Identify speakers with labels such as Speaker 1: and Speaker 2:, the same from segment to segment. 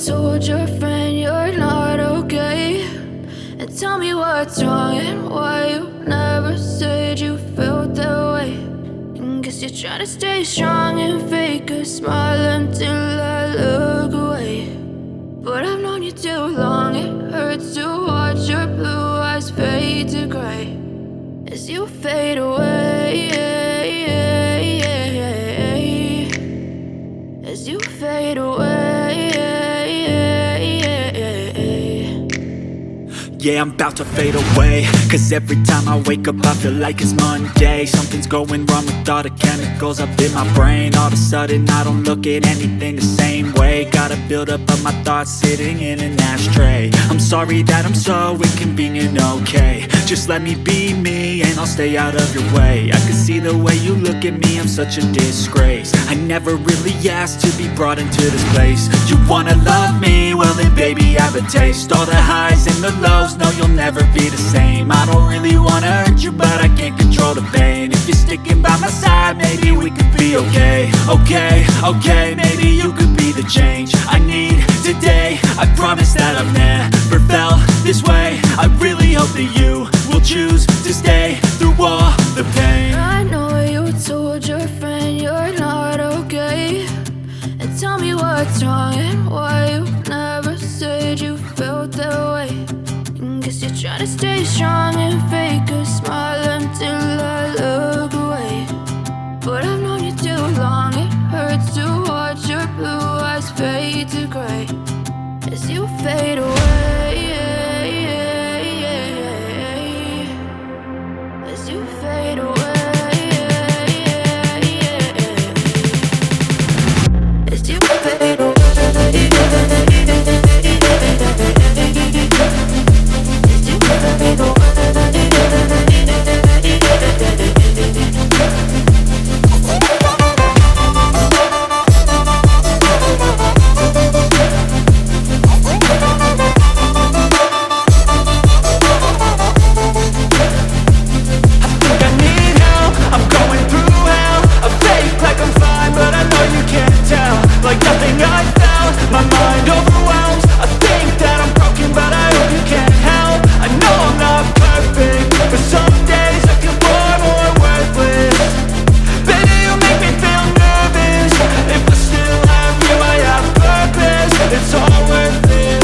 Speaker 1: told your friend you're not okay, and tell me what's wrong and why you never said you felt that way. And guess you're trying to stay strong and fake a smile until I look away. But I've known you too long, it hurts to watch your blue eyes fade to gray as you fade away, as you fade away.
Speaker 2: Yeah, I'm about to fade away, cause every time I wake up I feel like it's Monday. Something's going wrong with all the chemicals up in my brain. All of a sudden I don't look at anything the same way. Got a buildup of my thoughts sitting in an ashtray. I'm sorry that I'm so inconvenient, okay. Just let me be me and I'll stay out of your way. I can see the way you look at me, I'm such a disgrace. I never really asked to be brought into this place. You wanna love me? Well then baby, have a taste. All the highs and the lows, no, you'll never be the same. I don't really wanna hurt you, but I can't control the pain. If you're sticking by my side, maybe we could be okay. Okay, maybe you could be the change I need today. I promise that I've never felt this way. I really hope that you will choose to stay through all the pain.
Speaker 1: I know you told your friend you're not okay, and tell me what's wrong and why you never said you felt that way. And guess you're trying to stay strong and fake a smile until I look away. But I've known you too long, it hurts to watch your blue eyes fade to gray as you fade away, as you fade away. As you fade away, as you fade away.
Speaker 2: Like nothing I found, my mind overwhelms. I think that I'm broken, but I hope you can't help. I know I'm not perfect, but some days I feel far more worthless. Baby, you make me feel nervous. If I still have you, I have purpose. It's all worth it.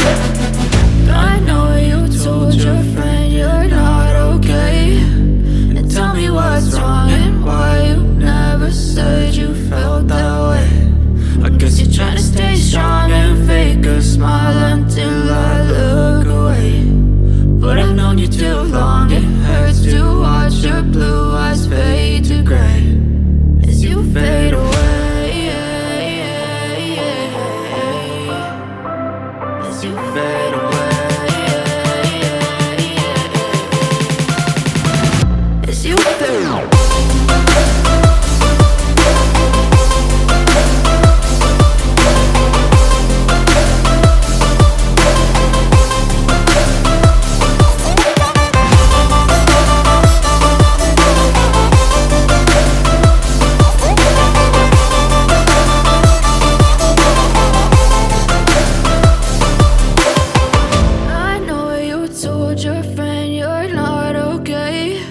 Speaker 1: I know you told your friend you're not okay, and tell me what's wrong and why you never said you felt that way. I guess you're trying to stay strong and fake a smile until I look away. But I've known you too long, it hurts to watch your blue eyes fade to gray as you fade away, as you fade away, as you fade away. Your friend you're not okay,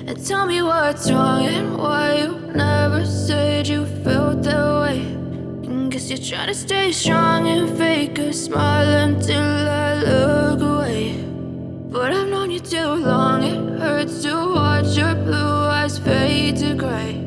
Speaker 1: and tell me what's wrong and why you never said you felt that way. And guess you're trying to stay strong and fake a smile until I look away. But I've known you too long, it hurts to watch your blue eyes fade to gray